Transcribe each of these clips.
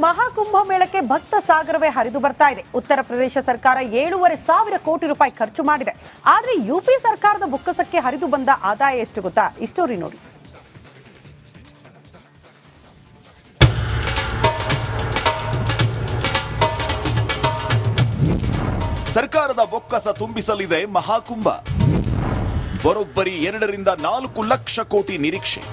ಮಹಾಕುಂಭ ಮೇಳಕ್ಕೆ ಭಕ್ತ ಸಾಗರವೇ ಹರಿದು ಬರ್ತಾ ಇದೆ. ಉತ್ತರ ಪ್ರದೇಶ ಸರ್ಕಾರ 7,500 ಕೋಟಿ ರೂಪಾಯಿ ಖರ್ಚು ಮಾಡಿದೆ. ಆದ್ರೆ ಯುಪಿ ಸರ್ಕಾರದ ಬೊಕ್ಕಸಕ್ಕೆ ಹರಿದು ಬಂದ ಆದಾಯ ಎಷ್ಟು ಗೊತ್ತಾ? ಈ ಸ್ಟೋರಿ ನೋಡಿ. ಸರ್ಕಾರದ ಬೊಕ್ಕಸ ತುಂಬಿಸಲಿದೆ ಮಹಾಕುಂಭ. ಬರೋಬ್ಬರಿ 2 ರಿಂದ 4 ಲಕ್ಷ ಕೋಟಿ ನಿರೀಕ್ಷೆ.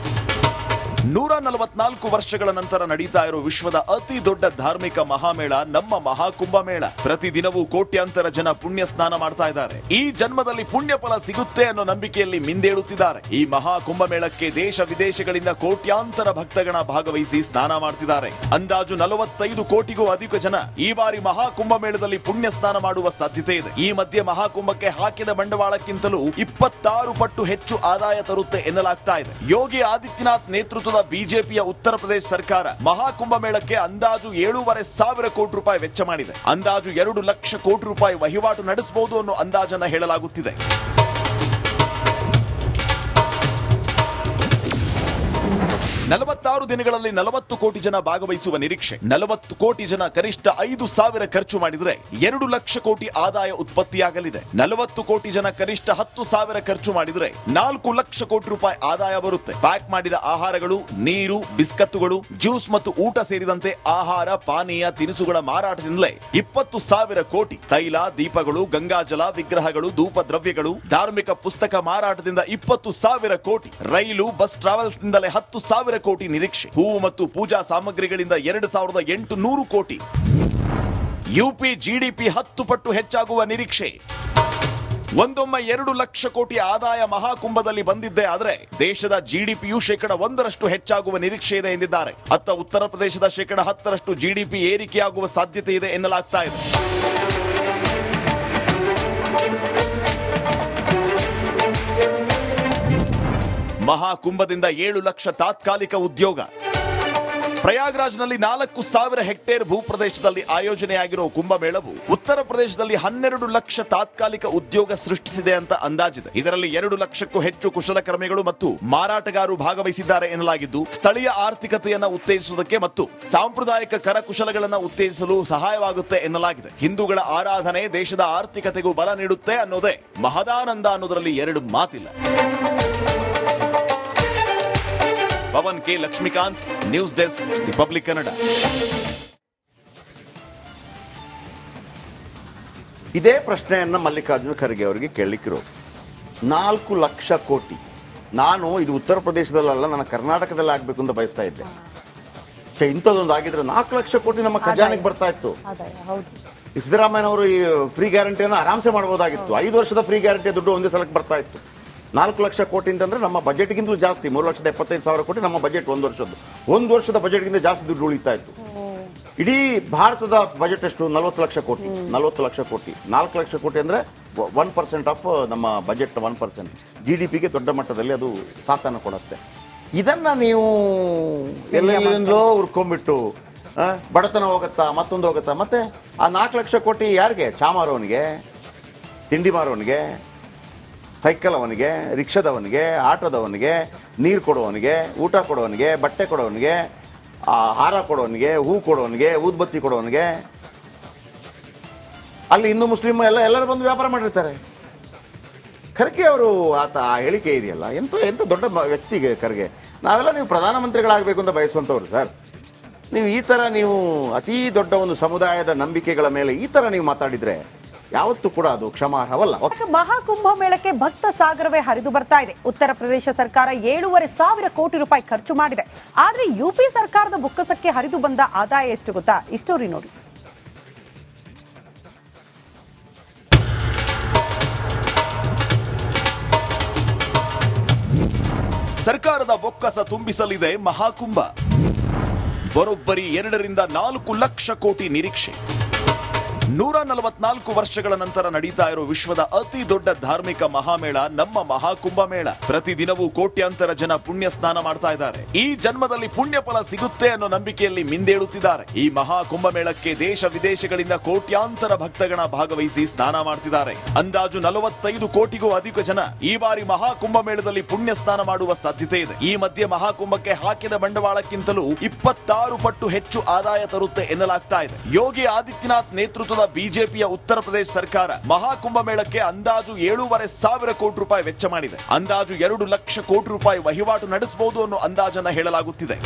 144 ವರ್ಷಗಳ ನಂತರ ನಡೀತಾ ಇರೋ ವಿಶ್ವದ ಅತಿ ದೊಡ್ಡ ಧಾರ್ಮಿಕ ಮಹಾಮೇಳ ನಮ್ಮ ಮಹಾಕುಂಭ ಮೇಳ. ಪ್ರತಿದಿನವೂ ಕೋಟ್ಯಾಂತರ ಜನ ಪುಣ್ಯ ಸ್ನಾನ ಮಾಡ್ತಾ ಇದ್ದಾರೆ. ಈ ಜನ್ಮದಲ್ಲಿ ಪುಣ್ಯ ಫಲ ಸಿಗುತ್ತೆ ಅನ್ನೋ ನಂಬಿಕೆಯಲ್ಲಿ ಮಿಂದೇಳುತ್ತಿದ್ದಾರೆ. ಈ ಮಹಾಕುಂಭ ಮೇಳಕ್ಕೆ ದೇಶ ವಿದೇಶಗಳಿಂದ ಕೋಟ್ಯಾಂತರ ಭಕ್ತಗಣ ಭಾಗವಹಿಸಿ ಸ್ನಾನ ಮಾಡ್ತಿದ್ದಾರೆ. ಅಂದಾಜು 45 ಕೋಟಿಗೂ ಅಧಿಕ ಜನ ಈ ಬಾರಿ ಮಹಾಕುಂಭ ಮೇಳದಲ್ಲಿ ಪುಣ್ಯ ಸ್ನಾನ ಮಾಡುವ ಸಾಧ್ಯತೆ ಇದೆ. ಈ ಮಧ್ಯೆ ಮಹಾಕುಂಭಕ್ಕೆ ಹಾಕಿದ ಬಂಡವಾಳಕ್ಕಿಂತಲೂ 26 ಪಟ್ಟು ಹೆಚ್ಚು ಆದಾಯ ತರುತ್ತೆ ಎನ್ನಲಾಗ್ತಾ ಇದೆ. ಯೋಗಿ ಆದಿತ್ಯನಾಥ್ ನೇತೃತ್ವದ ಬಿಜೆಪಿಯ ಉತ್ತರ ಪ್ರದೇಶ ಸರ್ಕಾರ ಮಹಾಕುಂಭ ಮೇಳಕ್ಕೆ ಅಂದಾಜು 7,500 ಕೋಟಿ ರೂಪಾಯಿ ವೆಚ್ಚ ಮಾಡಿದೆ. ಅಂದಾಜು 2 ಲಕ್ಷ ಕೋಟಿ ರೂಪಾಯಿ ವಹಿವಾಟು ನಡೆಸಬಹುದು ಅನ್ನೋ ಅಂದಾಜನ್ನ ಹೇಳಲಾಗುತ್ತಿದೆ. 46 ದಿನಗಳಲ್ಲಿ 40 ಕೋಟಿ ಜನ ಭಾಗವಹಿಸುವ ನಿರೀಕ್ಷೆ. 40 ಕೋಟಿ ಜನ ಕನಿಷ್ಠ 5,000 ಖರ್ಚು ಮಾಡಿದ್ರೆ 2 ಲಕ್ಷ ಕೋಟಿ ಆದಾಯ ಉತ್ಪತ್ತಿಯಾಗಲಿದೆ. 40 ಕೋಟಿ ಜನ ಕನಿಷ್ಠ 10,000 ಖರ್ಚು ಮಾಡಿದ್ರೆ 4 ಲಕ್ಷ ಕೋಟಿ ರೂಪಾಯಿ ಆದಾಯ ಬರುತ್ತೆ. ಪ್ಯಾಕ್ ಮಾಡಿದ ಆಹಾರಗಳು, ನೀರು, ಬಿಸ್ಕತ್ತುಗಳು, ಜ್ಯೂಸ್ ಮತ್ತು ಊಟ ಸೇರಿದಂತೆ ಆಹಾರ, ಪಾನೀಯ, ತಿನಿಸುಗಳ ಮಾರಾಟದಿಂದಲೇ 20,000 ಕೋಟಿ. ತೈಲ, ದೀಪಗಳು, ಗಂಗಾಜಲ, ವಿಗ್ರಹಗಳು, ಧೂಪ ದ್ರವ್ಯಗಳು, ಧಾರ್ಮಿಕ ಪುಸ್ತಕ ಮಾರಾಟದಿಂದ 20,000 ಕೋಟಿ. ರೈಲು, ಬಸ್ ಟ್ರಾವೆಲ್ಸ್ ನಿಂದಲೇ 10,000 ಕೋಟಿ ನಿರೀಕ್ಷೆ. ಹೂವು ಮತ್ತು ಪೂಜಾ ಸಾಮಗ್ರಿಗಳಿಂದ 2,800 ಕೋಟಿ. ಯುಪಿ ಜಿಡಿಪಿ 10 ಪಟ್ಟು ಹೆಚ್ಚಾಗುವ ನಿರೀಕ್ಷೆ. ಒಂದೊಮ್ಮೆ 2 ಲಕ್ಷ ಕೋಟಿ ಆದಾಯ ಮಹಾಕುಂಭದಲ್ಲಿ ಬಂದಿದ್ದೇ ಆದ್ರೆ ದೇಶದ ಜಿಡಿಪಿಯು 1% ಹೆಚ್ಚಾಗುವ ನಿರೀಕ್ಷೆ ಇದೆ ಎಂದಿದ್ದಾರೆ. ಅತ್ತ ಉತ್ತರ ಪ್ರದೇಶದ 10% ಜಿಡಿಪಿ ಏರಿಕೆಯಾಗುವ ಸಾಧ್ಯತೆ ಇದೆ ಎನ್ನಲಾಗ್ತಾ ಇದೆ. ಮಹಾಕುಂಭದಿಂದ 7 ಲಕ್ಷ ತಾತ್ಕಾಲಿಕ ಉದ್ಯೋಗ. ಪ್ರಯಾಗ್ರಾಜ್ನಲ್ಲಿ 4,000 ಹೆಕ್ಟೇರ್ ಭೂಪ್ರದೇಶದಲ್ಲಿ ಆಯೋಜನೆಯಾಗಿರುವ ಕುಂಭಮೇಳವು ಉತ್ತರ ಪ್ರದೇಶದಲ್ಲಿ 12 ಲಕ್ಷ ತಾತ್ಕಾಲಿಕ ಉದ್ಯೋಗ ಸೃಷ್ಟಿಸಿದೆ ಅಂತ ಅಂದಾಜಿದೆ. ಇದರಲ್ಲಿ 2 ಲಕ್ಷಕ್ಕೂ ಹೆಚ್ಚು ಕುಶಲಕರ್ಮಿಗಳು ಮತ್ತು ಮಾರಾಟಗಾರರು ಭಾಗವಹಿಸಿದ್ದಾರೆ ಎನ್ನಲಾಗಿದ್ದು, ಸ್ಥಳೀಯ ಆರ್ಥಿಕತೆಯನ್ನ ಉತ್ತೇಜಿಸುವುದಕ್ಕೆ ಮತ್ತು ಸಾಂಪ್ರದಾಯಿಕ ಕರಕುಶಲಗಳನ್ನು ಉತ್ತೇಜಿಸಲು ಸಹಾಯವಾಗುತ್ತೆ ಎನ್ನಲಾಗಿದೆ. ಹಿಂದೂಗಳ ಆರಾಧನೆ ದೇಶದ ಆರ್ಥಿಕತೆಗೂ ಬಲ ನೀಡುತ್ತೆ ಅನ್ನೋದೇ ಮಹದಾನಂದ ಅನ್ನೋದರಲ್ಲಿ 2 ಮಾತಿಲ್ಲ. Pavan K Lakshmikant, news desk, Republic Kannada. ಇದೇ ಪ್ರಶ್ನೆಯನ್ನ ಮಲ್ಲಿಕಾರ್ಜುನ ಖರ್ಗೆ ಅವರಿಗೆ ಕೇಳಲಿಕ್ಕಿರೋದು. 4 ಲಕ್ಷ ಕೋಟಿ. ನಾನು ಇದು ಉತ್ತರ ಪ್ರದೇಶದಲ್ಲ, ನನ್ನ ಕರ್ನಾಟಕದಲ್ಲಿ ಆಗ್ಬೇಕು ಅಂತ ಬಯಸ್ತಾ ಇದ್ದೆ. ಇಂಥದ್ದೊಂದು ಆಗಿದ್ರೆ 4 ಲಕ್ಷ ಕೋಟಿ ನಮ್ಮ ಖಜಾನೆಗೆ ಬರ್ತಾ ಇತ್ತು. ಸಿದ್ದರಾಮಯ್ಯ ಅವರು ಈ ಫ್ರೀ ಗ್ಯಾರಂಟಿಯನ್ನು ಆರಾಮ್ಸೆ ಮಾಡಬಹುದಾಗಿತ್ತು. 5 ವರ್ಷದ ಫ್ರೀ ಗ್ಯಾರಂಟಿ ದುಡ್ಡು ಒಂದೇ ಸಲಕ್ಕೆ ಬರ್ತಾ ಇತ್ತು. 4 ಲಕ್ಷ ಕೋಟಿ ಅಂತಂದ್ರೆ ನಮ್ಮ ಬಜೆಟ್ಗಿಂತಲೂ ಜಾಸ್ತಿ. 3,75,000 ಕೋಟಿ ನಮ್ಮ ಬಜೆಟ್ ಒಂದು ವರ್ಷದ ಬಜೆಟ್ಗಿಂತ ಜಾಸ್ತಿ ದುಡ್ಡು ಉಳಿತಾ ಇತ್ತು. ಇಡೀ ಭಾರತದ ಬಜೆಟ್ ಎಷ್ಟು? 40 ಲಕ್ಷ ಕೋಟಿ. 40 ಲಕ್ಷ ಕೋಟಿ, 4 ಲಕ್ಷ ಕೋಟಿ ಅಂದ್ರೆ 1% ಆಫ್ ನಮ್ಮ ಬಜೆಟ್ 1%. GDPಗೆ ದೊಡ್ಡ ಮಟ್ಟದಲ್ಲಿ ಅದು ಸಾಥನ್ನು ಕೊಡುತ್ತೆ. ಇದನ್ನ ನೀವು ಎಲ್ಲೆಲ್ಲೋ ಉರ್ಕೊಂಡ್ಬಿಟ್ಟು ಬಡತನ ಹೋಗತ್ತಾ, ಮತ್ತೊಂದು ಹೋಗತ್ತಾ, ಮತ್ತೆ ಆ 4 ಲಕ್ಷ ಕೋಟಿ ಯಾರಿಗೆ? ಚಾ ಮಾರೋನಿಗೆ, ತಿಂಡಿ ಮಾರೋನಿಗೆ, ಸೈಕಲ್ ಅವನಿಗೆ, ರಿಕ್ಷಾದವನಿಗೆ, ಆಟೋದವನಿಗೆ, ನೀರು ಕೊಡೋವನಿಗೆ, ಊಟ ಕೊಡೋವನಿಗೆ, ಬಟ್ಟೆ ಕೊಡೋವನಿಗೆ, ಹಾರ ಕೊಡೋವನಿಗೆ, ಹೂ ಕೊಡೋವನಿಗೆ, ಊದ್ಬತ್ತಿ ಕೊಡೋವನಿಗೆ. ಅಲ್ಲಿ ಹಿಂದೂ ಮುಸ್ಲಿಂ ಎಲ್ಲರೂ ಬಂದು ವ್ಯಾಪಾರ ಮಾಡಿರ್ತಾರೆ. ಖರ್ಗೆ ಅವರು ಆ ಹೇಳಿಕೆ ಇದೆಯಲ್ಲ, ಎಂತ ದೊಡ್ಡ ವ್ಯಕ್ತಿಗೆ ಖರ್ಗೆ. ನಾವೆಲ್ಲ ನೀವು ಪ್ರಧಾನಮಂತ್ರಿಗಳಾಗಬೇಕು ಅಂತ ಬಯಸುವಂಥವ್ರು ಸರ್. ನೀವು ಈ ಥರ ನೀವು ಅತೀ ದೊಡ್ಡ ಒಂದು ಸಮುದಾಯದ ನಂಬಿಕೆಗಳ ಮೇಲೆ ಈ ಥರ ನೀವು ಮಾತಾಡಿದ್ರೆ ಯಾವತ್ತೂ ಕೂಡ ಅದು ಕ್ಷಮಾರ್ಹವಲ್ಲ. ಮಹಾಕುಂಭ ಮೇಳಕ್ಕೆ ಭಕ್ತ ಸಾಗರವೇ ಹರಿದು ಬರ್ತಾ ಇದೆ. ಉತ್ತರ ಪ್ರದೇಶ ಸರ್ಕಾರ 7,500 ಕೋಟಿ ರೂಪಾಯಿ ಖರ್ಚು ಮಾಡಿದೆ. ಆದ್ರೆ ಯುಪಿ ಸರ್ಕಾರದ ಬೊಕ್ಕಸಕ್ಕೆ ಹರಿದು ಬಂದ ಆದಾಯ ಎಷ್ಟು ಗೊತ್ತಾ? ಈ ಸ್ಟೋರಿ ನೋಡಿ. ಸರ್ಕಾರದ ಬೊಕ್ಕಸ ತುಂಬಿಸಲಿದೆ ಮಹಾಕುಂಭ. ಬರೋಬ್ಬರಿ 2 ರಿಂದ 4 ಲಕ್ಷ ಕೋಟಿ ನಿರೀಕ್ಷೆ. 144 ವರ್ಷಗಳ ನಂತರ ನಡೀತಾ ಇರೋ ವಿಶ್ವದ ಅತಿ ದೊಡ್ಡ ಧಾರ್ಮಿಕ ಮಹಾಮೇಳ ನಮ್ಮ ಮಹಾಕುಂಭಮೇಳ. ಪ್ರತಿದಿನವೂ ಕೋಟ್ಯಾಂತರ ಜನ ಪುಣ್ಯ ಸ್ನಾನ ಮಾಡ್ತಾ ಇದ್ದಾರೆ. ಈ ಜನ್ಮದಲ್ಲಿ ಪುಣ್ಯ ಫಲ ಸಿಗುತ್ತೆ ಅನ್ನೋ ನಂಬಿಕೆಯಲ್ಲಿ ಮಿಂದೇಳುತ್ತಿದ್ದಾರೆ. ಈ ಮಹಾಕುಂಭಮೇಳಕ್ಕೆ ದೇಶ ವಿದೇಶಗಳಿಂದ ಕೋಟ್ಯಾಂತರ ಭಕ್ತಗಣ ಭಾಗವಹಿಸಿ ಸ್ನಾನ ಮಾಡ್ತಿದ್ದಾರೆ. ಅಂದಾಜು 45 ಕೋಟಿಗೂ ಅಧಿಕ ಜನ ಈ ಬಾರಿ ಮಹಾಕುಂಭಮೇಳದಲ್ಲಿ ಪುಣ್ಯ ಸ್ನಾನ ಮಾಡುವ ಸಾಧ್ಯತೆ ಇದೆ. ಈ ಮಧ್ಯೆ ಮಹಾಕುಂಭಕ್ಕೆ ಹಾಕಿದ ಬಂಡವಾಳಕ್ಕಿಂತಲೂ 26 ಪಟ್ಟು ಹೆಚ್ಚು ಆದಾಯ ತರುತ್ತೆ ಎನ್ನಲಾಗ್ತಾ ಇದೆ. ಯೋಗಿ ಆದಿತ್ಯನಾಥ್ ನೇತೃತ್ವದ ಬಿಜೆಪಿಯ ಉತ್ತರ ಪ್ರದೇಶ ಸರ್ಕಾರ ಮಹಾಕುಂಭ ಮೇಳಕ್ಕೆ ಅಂದಾಜು 7,500 ಕೋಟಿ ರೂಪಾಯಿ ವೆಚ್ಚ ಮಾಡಿದೆ. ಅಂದಾಜು 2 ಲಕ್ಷ ಕೋಟಿ ರೂಪಾಯಿ ವಹಿವಾಟು ನಡೆಸಬಹುದು ಅನ್ನೋ ಅಂದಾಜನ್ನ ಹೇಳಲಾಗುತ್ತಿದೆ.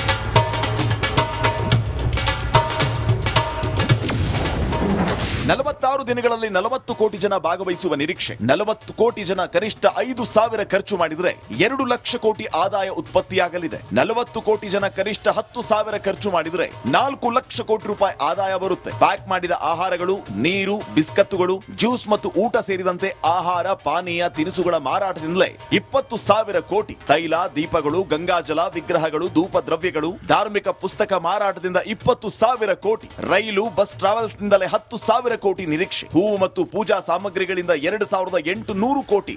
46 ದಿನಗಳಲ್ಲಿ 40 ಕೋಟಿ ಜನ ಭಾಗವಹಿಸುವ ನಿರೀಕ್ಷೆ. 40 ಕೋಟಿ ಜನ ಕನಿಷ್ಠ 5,000 ಖರ್ಚು ಮಾಡಿದ್ರೆ 2 ಲಕ್ಷ ಕೋಟಿ ಆದಾಯ ಉತ್ಪತ್ತಿಯಾಗಲಿದೆ. 40 ಕೋಟಿ ಜನ ಕನಿಷ್ಠ 10,000 ಖರ್ಚು ಮಾಡಿದ್ರೆ 4 ಲಕ್ಷ ಕೋಟಿ ರೂಪಾಯಿ ಆದಾಯ ಬರುತ್ತೆ. ಪ್ಯಾಕ್ ಮಾಡಿದ ಆಹಾರಗಳು, ನೀರು, ಬಿಸ್ಕತ್ತುಗಳು, ಜ್ಯೂಸ್ ಮತ್ತು ಊಟ ಸೇರಿದಂತೆ ಆಹಾರ, ಪಾನೀಯ, ತಿನಿಸುಗಳ ಮಾರಾಟದಿಂದಲೇ 20,000 ಕೋಟಿ. ತೈಲ, ದೀಪಗಳು, ಗಂಗಾಜಲ, ವಿಗ್ರಹಗಳು, ಧೂಪ ದ್ರವ್ಯಗಳು, ಧಾರ್ಮಿಕ ಪುಸ್ತಕ ಮಾರಾಟದಿಂದ 20,000 ಕೋಟಿ. ರೈಲು, ಬಸ್ ಟ್ರಾವೆಲ್ಸ್ ನಿಂದಲೇ 10,000 ಕೋಟಿ ನಿರೀಕ್ಷೆ. ಹೂವು ಮತ್ತು ಪೂಜಾ ಸಾಮಗ್ರಿಗಳಿಂದ 2,800 ಕೋಟಿ.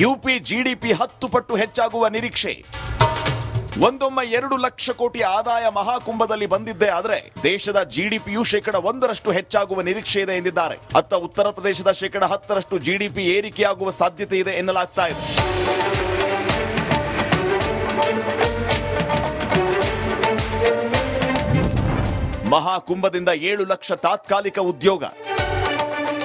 ಯುಪಿ ಜಿಡಿಪಿ 10 ಪಟ್ಟು ಹೆಚ್ಚಾಗುವ ನಿರೀಕ್ಷೆ. ಒಂದೊಮ್ಮೆ 2 ಲಕ್ಷ ಕೋಟಿ ಆದಾಯ ಮಹಾಕುಂಭದಲ್ಲಿ ಬಂದಿದ್ದೇ ಆದರೆ ದೇಶದ ಜಿಡಿಪಿಯು 1% ಹೆಚ್ಚಾಗುವ ನಿರೀಕ್ಷೆ ಇದೆ ಎಂದಿದ್ದಾರೆ. ಅತ್ತ ಉತ್ತರ ಪ್ರದೇಶದ 10% ಜಿಡಿಪಿ ಏರಿಕೆಯಾಗುವ ಸಾಧ್ಯತೆ ಇದೆ ಎನ್ನಲಾಗ್ತಾ ಇದೆ. ಮಹಾಕುಂಭದಿಂದ 7 ಲಕ್ಷ ತಾತ್ಕಾಲಿಕ ಉದ್ಯೋಗ.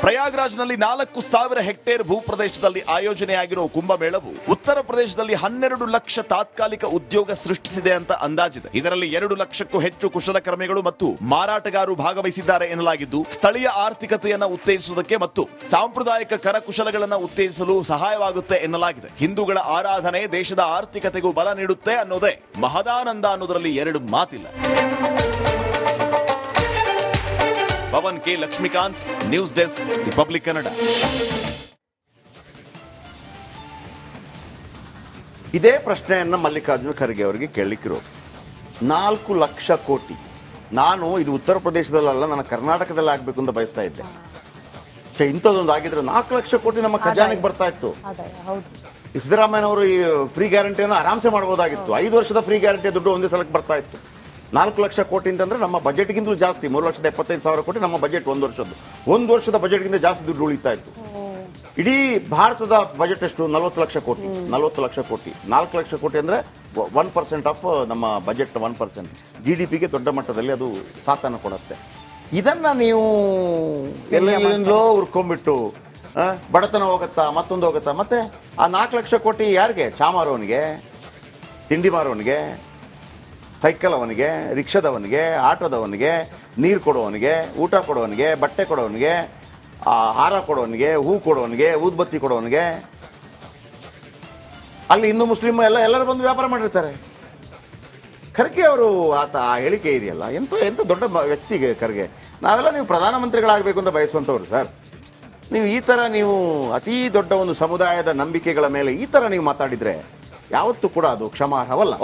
ಪ್ರಯಾಗ್ರಾಜ್ನಲ್ಲಿ 4,000 ಹೆಕ್ಟೇರ್ ಭೂಪ್ರದೇಶದಲ್ಲಿ ಆಯೋಜನೆಯಾಗಿರುವ ಕುಂಭಮೇಳವು ಉತ್ತರ ಪ್ರದೇಶದಲ್ಲಿ 12 ಲಕ್ಷ ತಾತ್ಕಾಲಿಕ ಉದ್ಯೋಗ ಸೃಷ್ಟಿಸಿದೆ ಅಂತ ಅಂದಾಜಿದೆ. ಇದರಲ್ಲಿ 2 ಲಕ್ಷಕ್ಕೂ ಹೆಚ್ಚು ಕುಶಲಕರ್ಮಿಗಳು ಮತ್ತು ಮಾರಾಟಗಾರರು ಭಾಗವಹಿಸಿದ್ದಾರೆ ಎನ್ನಲಾಗಿದ್ದು, ಸ್ಥಳೀಯ ಆರ್ಥಿಕತೆಯನ್ನು ಉತ್ತೇಜಿಸುವುದಕ್ಕೆ ಮತ್ತು ಸಾಂಪ್ರದಾಯಿಕ ಕರಕುಶಲಗಳನ್ನು ಉತ್ತೇಜಿಸಲು ಸಹಾಯವಾಗುತ್ತೆ ಎನ್ನಲಾಗಿದೆ. ಹಿಂದೂಗಳ ಆರಾಧನೆ ದೇಶದ ಆರ್ಥಿಕತೆಗೂ ಬಲ ನೀಡುತ್ತೆ ಅನ್ನೋದೇ ಮಹದಾನಂದ ಅನ್ನೋದರಲ್ಲಿ 2 ಮಾತಿಲ್ಲ. Pavan K Lakshmikant, news desk, Republic Kannada. ಇದೇ ಪ್ರಶ್ನೆಯನ್ನ ಮಲ್ಲಿಕಾರ್ಜುನ ಖರ್ಗೆ ಅವರಿಗೆ ಕೇಳಲಿಕ್ಕಿರೋದು. 4 ಲಕ್ಷ ಕೋಟಿ. ನಾನು ಇದು ಉತ್ತರ ಪ್ರದೇಶದಲ್ಲ, ನನ್ನ ಕರ್ನಾಟಕದಲ್ಲಿ ಆಗ್ಬೇಕು ಅಂತ ಬಯಸ್ತಾ ಇದ್ದೆ. ಇಂಥದ್ದೊಂದು ಆಗಿದ್ರೆ 4 ಲಕ್ಷ ಕೋಟಿ ನಮ್ಮ ಖಜಾನೆಗೆ ಬರ್ತಾ ಇತ್ತು. ಸಿದ್ದರಾಮಯ್ಯನವರು ಈ ಫ್ರೀ ಗ್ಯಾರಂಟಿಯನ್ನು ಆರಾಮ್ಸೆ ಮಾಡಬಹುದಾಗಿತ್ತು. 5 ವರ್ಷದ ಫ್ರೀ ಗ್ಯಾರಂಟಿ ದುಡ್ಡು ಒಂದೇ ಸಲಕ್ಕೆ ಬರ್ತಾ ಇತ್ತು. 4 ಲಕ್ಷ ಕೋಟಿ ಅಂತಂದ್ರೆ ನಮ್ಮ ಬಜೆಟ್ಗಿಂತಲೂ ಜಾಸ್ತಿ. 3,75,000 ಕೋಟಿ ನಮ್ಮ ಬಜೆಟ್ ಒಂದು ವರ್ಷದ ಬಜೆಟ್ಗಿಂತ ಜಾಸ್ತಿ ದುಡ್ಡು ಉಳಿತಾ ಇತ್ತು. ಇಡೀ ಭಾರತದ ಬಜೆಟ್ ಎಷ್ಟು? 40 ಲಕ್ಷ ಕೋಟಿ. 40 ಲಕ್ಷ ಕೋಟಿ, 4 ಲಕ್ಷ ಕೋಟಿ ಅಂದ್ರೆ 1% ಆಫ್ ನಮ್ಮ ಬಜೆಟ್. 1% GDPಗೆ ದೊಡ್ಡ ಮಟ್ಟದಲ್ಲಿ ಅದು ಸಾಥನ್ನು ಕೊಡುತ್ತೆ. ಇದನ್ನ ನೀವು ಎಲ್ಲೆಲ್ಲೋ ಉರ್ಕೊಂಡ್ಬಿಟ್ಟು ಬಡತನ ಹೋಗುತ್ತಾ, ಮತ್ತೊಂದು ಹೋಗುತ್ತಾ. ಮತ್ತೆ ಆ 4 ಲಕ್ಷ ಕೋಟಿ ಯಾರಿಗೆ? ಚಾ ಮಾರೋನಿಗೆ, ತಿಂಡಿ ಮಾರೋನಿಗೆ, ಸೈಕಲ್ ಅವನಿಗೆ, ರಿಕ್ಷಾದವನಿಗೆ, ಆಟೋದವನಿಗೆ, ನೀರು ಕೊಡೋವನಿಗೆ, ಊಟ ಕೊಡೋವನಿಗೆ, ಬಟ್ಟೆ ಕೊಡೋವನಿಗೆ, ಹಾರ ಕೊಡೋವನಿಗೆ, ಹೂ ಕೊಡೋವನಿಗೆ, ಊದ್ಬತ್ತಿ ಕೊಡೋವನಿಗೆ. ಅಲ್ಲಿ ಹಿಂದೂ ಮುಸ್ಲಿಂ ಎಲ್ಲರೂ ಬಂದು ವ್ಯಾಪಾರ ಮಾಡಿರ್ತಾರೆ. ಖರ್ಗೆ ಅವರು ಆ ಹೇಳಿಕೆ ಇದೆಯಲ್ಲ, ಎಂತ ದೊಡ್ಡ ವ್ಯಕ್ತಿಗೆ ಖರ್ಗೆ. ನಾವೆಲ್ಲ ನೀವು ಪ್ರಧಾನಮಂತ್ರಿಗಳಾಗಬೇಕು ಅಂತ ಬಯಸುವಂಥವ್ರು ಸರ್. ನೀವು ಈ ಥರ ನೀವು ಅತೀ ದೊಡ್ಡ ಒಂದು ಸಮುದಾಯದ ನಂಬಿಕೆಗಳ ಮೇಲೆ ಈ ಥರ ನೀವು ಮಾತಾಡಿದರೆ ಯಾವತ್ತೂ ಕೂಡ ಅದು ಕ್ಷಮಾರ್ಹವಲ್ಲ.